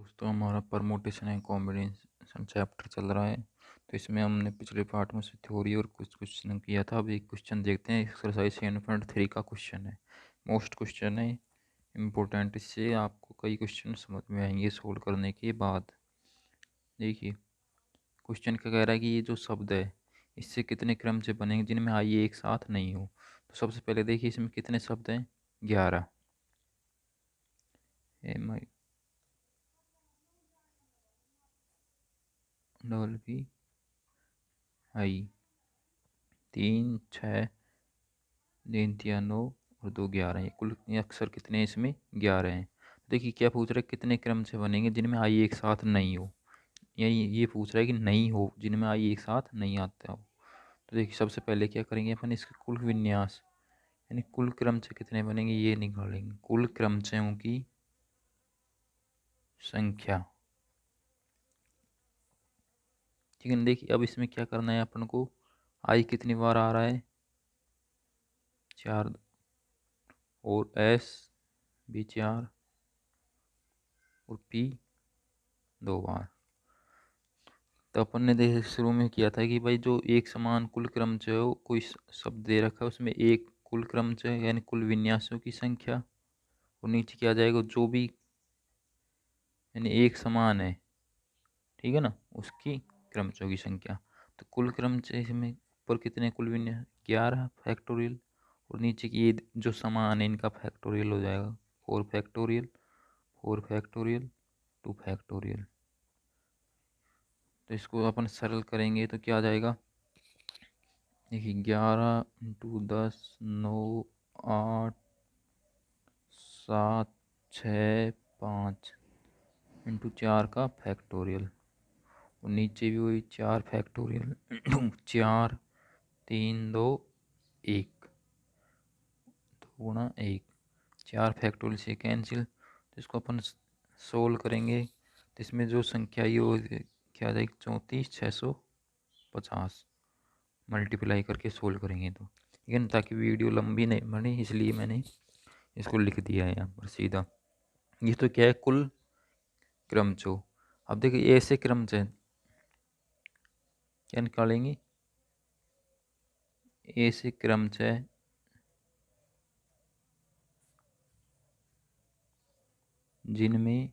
दोस्तों हमारा permutation and combination chapter चल रहा है। तो इसमें हमने पिछले पार्ट में से थ्योरी और कुछ क्वेश्चन किया था। अब एक क्वेश्चन देखते हैं। एक्सरसाइज 7.3 का क्वेश्चन है, मोस्ट क्वेश्चन है, इम्पोर्टेंट। इससे आपको कई क्वेश्चन समझ में आएंगे सोल्व करने के बाद। देखिए क्वेश्चन क्या कह रहा है कि ये जो शब्द है इससे कितने क्रम से बनेंगे जिनमें आई एक साथ नहीं हो। तो सबसे पहले देखिए इसमें कितने शब्द हैं, 11। M I double P I, 3 6 तीन तिया 9 और 2 11 है। कुल ये अक्षर कितने हैं इसमें, 11 हैं। देखिए क्या पूछ रहा है, कितने क्रम से बनेंगे जिनमें आई एक साथ नहीं हो। यही ये पूछ रहा है कि नहीं हो जिनमें आई एक साथ नहीं आता हो। तो देखिए सबसे पहले क्या करेंगे अपन, इसके कुल विन्यास यानी कुल क्रम से कितने बनेंगे ये निकालेंगे। कुल क्रमचयों की संख्या, ठीक है ना। देखिए अब इसमें क्या करना है अपन को, आई कितनी बार आ रहा है, 4, और एस भी 4 और पी 2 बार। तो अपन ने देख शुरू में किया था कि भाई जो एक समान कुल क्रम जो है कोई शब्द दे रखा है उसमें एक कुल क्रम जो है यानी कुल विन्यासों की संख्या, और नीचे क्या जाएगा जो भी यानी एक समान है, ठीक है ना, उसकी क्रमचों की संख्या। तो कुल क्रमचय में ऊपर कितने कुल विन्यास, 11 फैक्टोरियल, और नीचे की ये जो समान है इनका फैक्टोरियल हो जाएगा, 4 फैक्टोरियल, 4 फैक्टोरियल, 2 फैक्टोरियल। तो इसको अपन सरल करेंगे तो क्या आ जाएगा, देखिए 11 इंटू 10 9 8 7 6 5 इंटू 4 का फैक्टोरियल, और नीचे भी वही 4 फैक्टोरियल इंटू 4 3 2 1, 2 गुणा 1, 4 फैक्टोरियल से कैंसिल। तो इसको अपन सोल्व करेंगे तो इसमें जो संख्या ये वो क्या आ जाएगी, 34,650। मल्टीप्लाई करके सोल्व करेंगे तो, ठीक है ना, ताकि वीडियो लंबी नहीं बने इसलिए मैंने इसको लिख दिया है यहाँ पर सीधा। ये तो क्या है, कुल क्रमचो। अब देखिए ऐसे क्रमचय क्या निकालेंगे, ऐसे क्रमचय जिनमें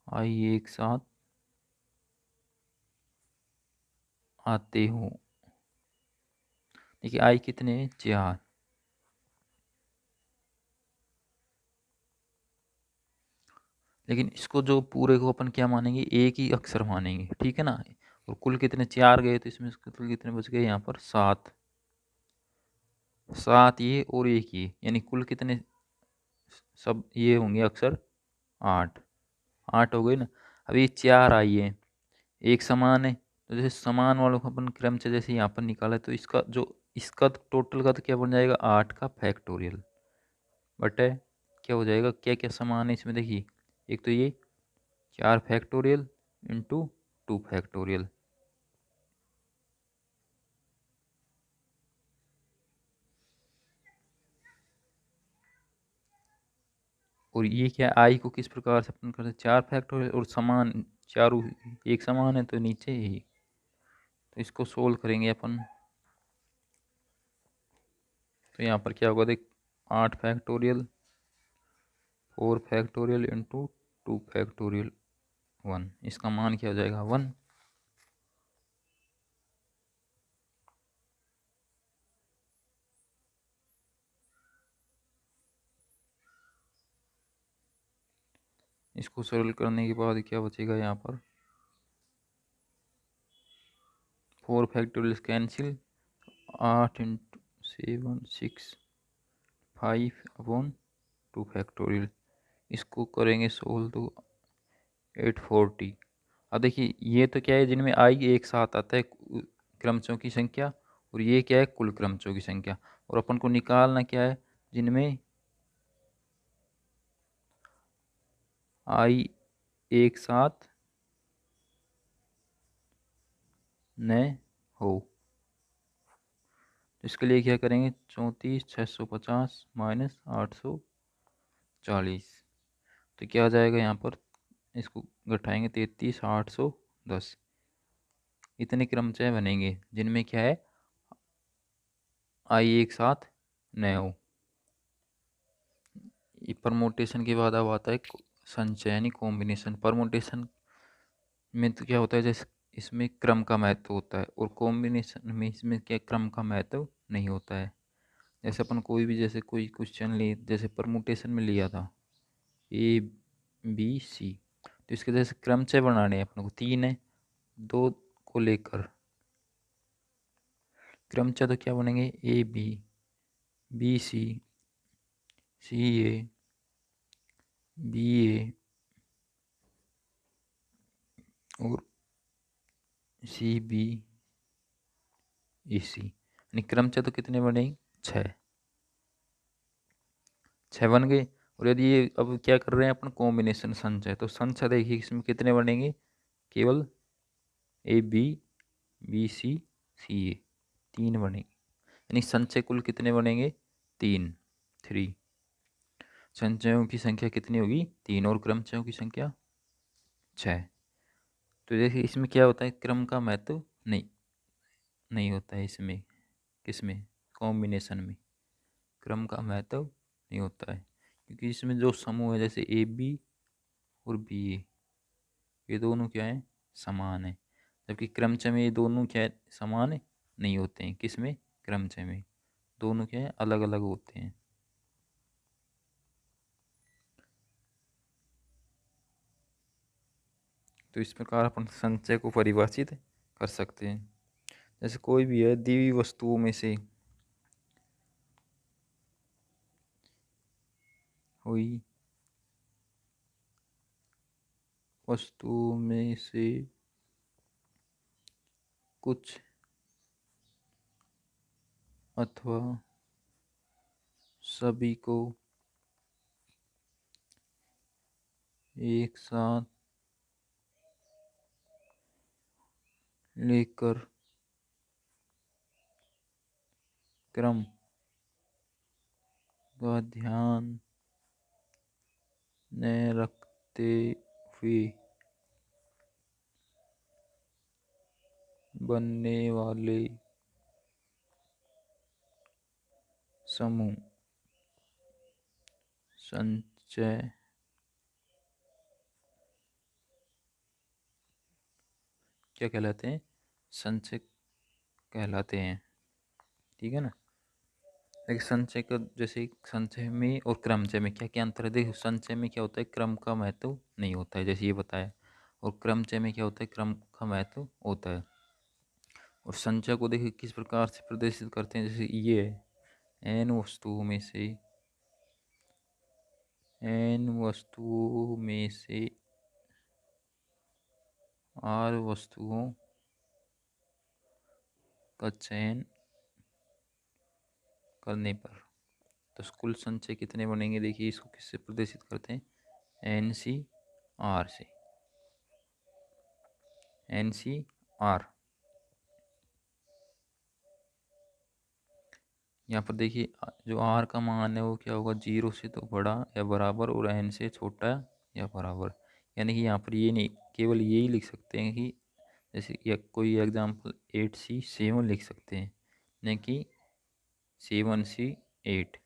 आई एक साथ आते हो। देखिए आई कितने हैं, 4। लेकिन इसको जो पूरे को अपन क्या मानेंगे, एक ही अक्षर मानेंगे, ठीक है ना। और कुल कितने 4 गए तो इसमें कुल कितने बच गए, यहाँ पर 7, 7 ये और एक ये, यानी कुल कितने सब ये होंगे अक्षर, 8, 8 हो गए ना। अब ये 4 आई है, एक समान है, तो जैसे समान वालों को अपन क्रम से जैसे यहाँ पर निकाला तो इसका जो इसका टोटल का तो क्या बन जाएगा, 8 का फैक्टोरियल बटे क्या हो जाएगा, क्या क्या समान है इसमें देखिए, एक तो ये 4 फैक्टोरियल इंटू 2 फैक्टोरियल, और ये क्या आई को किस प्रकार से अपन करते हैं, 4 फैक्टोरियल और समान चारों एक समान है तो नीचे ही। तो इसको सोल्व करेंगे अपन तो यहाँ पर क्या होगा, देख 8 फैक्टोरियल 4 फैक्टोरियल इंटू 2 फैक्टोरियल 1, इसका मान क्या हो जाएगा, 1। इसको सरल करने के बाद क्या बचेगा यहाँ पर, 4 factorial cancel, 8 into 7 6 5 upon 2 factorial. इसको करेंगे सोल्व तो 840। अब देखिए ये तो क्या है, जिनमें आई एक साथ आता है क्रमचों की संख्या, और ये क्या है, कुल क्रमचों की संख्या। और अपन को निकालना क्या है, जिनमें आई एक साथ न हो। इसके लिए क्या करेंगे, 34,650 माइनस 840, तो क्या आ जाएगा यहाँ पर, इसको घटाएंगे 33,810। इतने क्रमचय बनेंगे जिनमें क्या है, आई एक साथ न हो। ये परमोटेशन के बाद अब आता है संचय यानी कॉम्बिनेशन। परमोटेशन में तो क्या होता है, जैसे इसमें क्रम का महत्व होता है, और कॉम्बिनेशन में इसमें क्या क्रम का महत्व नहीं होता है। जैसे अपन कोई भी, जैसे कोई क्वेश्चन ले, जैसे परमुटेशन में लिया था ए बी सी, तो इसके जैसे क्रमचय बनाने हैं अपन को, 3 है, 2 को लेकर क्रमचय तो क्या बनेंगे, A B, B C, C A, B A और सी बी ई सी। यानी क्रमचय तो कितने बने, 6, 6 बन गए। और यदि ये अब क्या कर रहे हैं अपन, कॉम्बिनेशन संचय, तो संचय देखिए इसमें कितने बनेंगे, केवल ए बी, बी सी, सी ए, 3 बनेंगे। यानी संचय कुल कितने बनेंगे, 3, 3। संचयों की संख्या कितनी होगी, 3, और क्रमचयों की संख्या 6। तो देखिए इसमें क्या होता है, क्रम का महत्व नहीं नहीं होता है इसमें, किसमें, कॉम्बिनेशन में क्रम का महत्व नहीं होता है, क्योंकि इसमें जो समूह है जैसे ए बी और बी ए, ये दोनों क्या है, समान है। जबकि क्रमचय में ये दोनों क्या है, समान है? नहीं होते हैं। किसमें, क्रमचय में दोनों क्या है, अलग अलग होते हैं। तो इस प्रकार अपन संचय को परिभाषित कर सकते हैं। जैसे कोई भी है, दी हुई वस्तुओं में से हुई वस्तुओं में से कुछ अथवा सभी को एक साथ लेकर क्रम का ध्यान न रखते हुए बनने वाले समूह संचय क्या कहलाते हैं, संचय कहलाते हैं। ठीक है ना। एक संचय का, जैसे संचय में और क्रमचय में क्या क्या अंतर है, देखो संचय में क्या होता है, क्रम का महत्व नहीं होता है, जैसे ये बताया। और क्रमचय में क्या होता है, क्रम का महत्व होता है। और संचय को देखिए किस प्रकार से प्रदर्शित करते हैं, जैसे ये है, एन वस्तुओं में से आर वस्तुओं का चयन करने पर, तो कुल संचय कितने बनेंगे, देखिए इसको किससे प्रदर्शित करते हैं, एन सी आर से, एन सी आर। यहाँ पर देखिए जो आर का मान है वो क्या होगा, 0 से तो बड़ा या बराबर, और एन से छोटा या बराबर। यानी कि यहाँ पर ये नहीं, केवल यही लिख सकते हैं कि जैसे या कोई एग्जांपल 8C7 लिख सकते हैं, नहीं कि 7C8।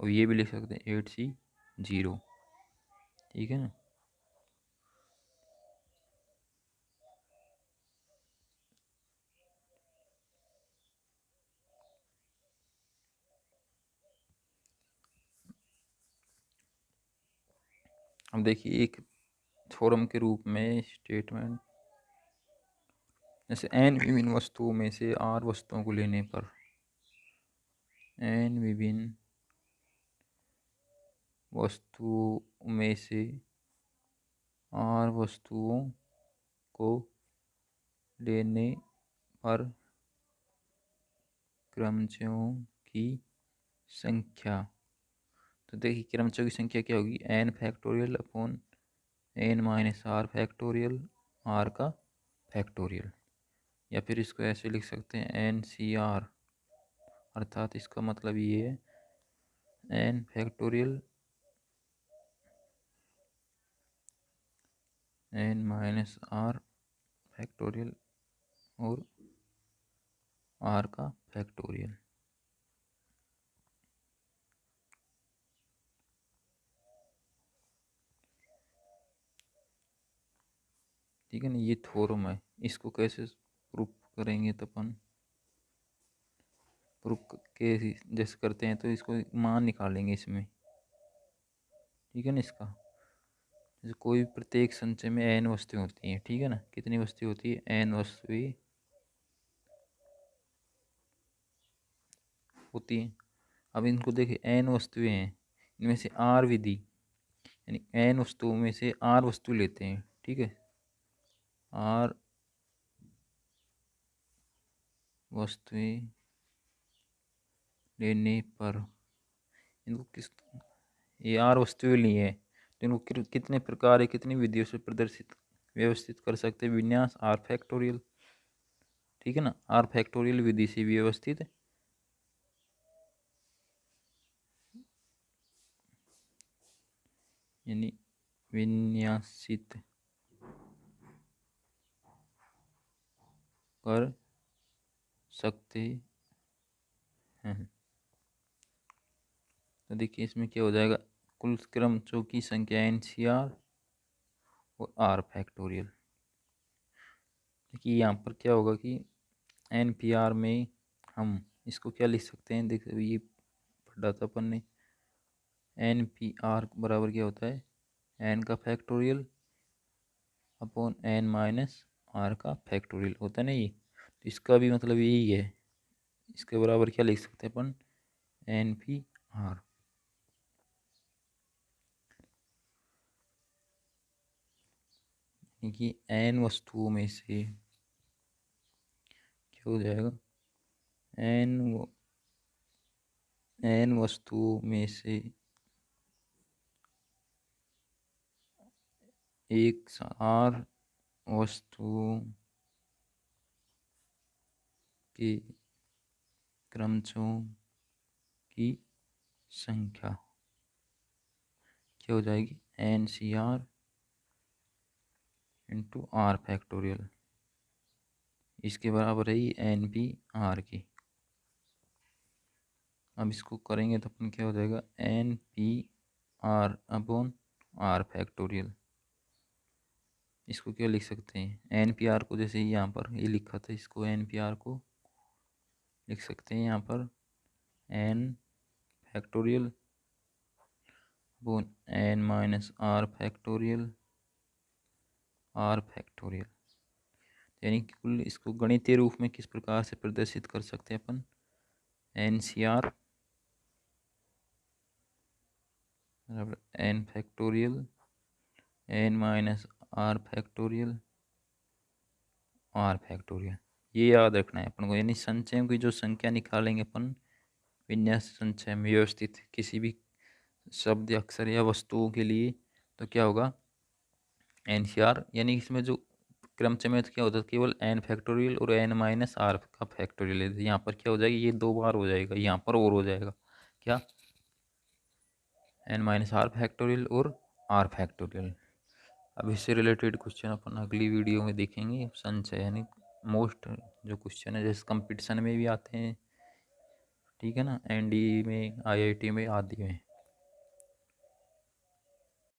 और ये भी लिख सकते हैं 8C0। ठीक है ना। अब देखिए एक थ्योरम के रूप में स्टेटमेंट, जैसे एन विभिन्न वस्तुओं में से आर वस्तुओं को लेने पर, एन विभिन्न वस्तुओं में से आर वस्तुओं को लेने पर क्रमचयों की संख्या, तो देखिए क्रमचयों की संख्या क्या होगी, N factorial upon N minus R factorial, R का फैक्टोरियल। या फिर इसको ऐसे लिख सकते हैं एन सी आर, अर्थात इसका मतलब ये है N factorial N minus R factorial और आर का फैक्टोरियल। ठीक है ना, ये थ्योरम है। इसको कैसे प्रूफ करेंगे तो अपन प्रूफ के जैसे करते हैं, तो इसको मान निकालेंगे इसमें। ठीक है ना, इसका जैसे कोई प्रत्येक संचय में एन वस्तुएं होती हैं। ठीक है ना, कितनी वस्तु होती है, एन वस्तुएं होती हैं। अब इनको देखिए, एन वस्तुएं हैं, इनमें से आर विधि यानी एन वस्तुओं में से आर वस्तु लेते हैं। ठीक है, आर वस्तुएं लेने पर इनको किस, ये आर वस्तुएं ली है तो इनको कितने प्रकार है, कितनी विधियों से प्रदर्शित व्यवस्थित कर सकते हैं, विन्यास आर फैक्टोरियल। ठीक है ना, आर फैक्टोरियल विधि से व्यवस्थित यानी विन्यासित कर सकते हैं। तो देखिए इसमें क्या हो जाएगा, कुल क्रमचों की संख्या एन सी आर और आर फैक्टोरियल। देखिए यहाँ पर क्या होगा कि एन पी आर में हम इसको क्या लिख सकते हैं, देखो ये पढ़ा था अपन ने, एन पी आर बराबर क्या होता है, एन का factorial upon N minus R का फैक्टोरियल होता है ना ये। तो इसका भी मतलब यही है, इसके बराबर क्या लिख सकते हैं अपन, एन पी आर। कि एन वस्तुओं में से क्या हो जाएगा, एन एन वस्तुओं में से एक आर वस्तुओं के क्रमचों की संख्या क्या हो जाएगी, N C R into R factorial, इसके बराबर है ये एन पी आर की। अब इसको करेंगे तो अपन क्या हो जाएगा, N P R upon R factorial. इसको क्या लिख सकते हैं, एन पी आर को जैसे यहाँ पर ये लिखा था, इसको एन पी आर को लिख सकते हैं यहाँ पर N factorial upon N minus R factorial R factorial. यानी कि कुल इसको गणितीय रूप में किस प्रकार से प्रदर्शित कर सकते हैं अपन, एन सी आर बराबर N factorial N minus R factorial R factorial. ये याद रखना है अपन को, यानी संचयों की जो संख्या निकालेंगे अपन विन्यास संचय में व्यवस्थित किसी भी शब्द अक्षर या वस्तुओं के लिए, तो क्या होगा, एन सी आर, यानी इसमें जो क्रमचय में तो क्या होता है, केवल एन फैक्टोरियल और एन माइनस आर का फैक्टोरियल है। यहाँ पर क्या हो जाएगा, ये दो बार हो जाएगा, यहाँ पर और हो जाएगा क्या, एन माइनस आर फैक्टोरियल और आर फैक्टोरियल। अब इससे रिलेटेड क्वेश्चन अपन अगली वीडियो में देखेंगे। संचय यानी मोस्ट जो क्वेश्चन है जैसे कंपटीशन में भी आते हैं, ठीक है ना, एनडी में, आईआईटी में, आदि में।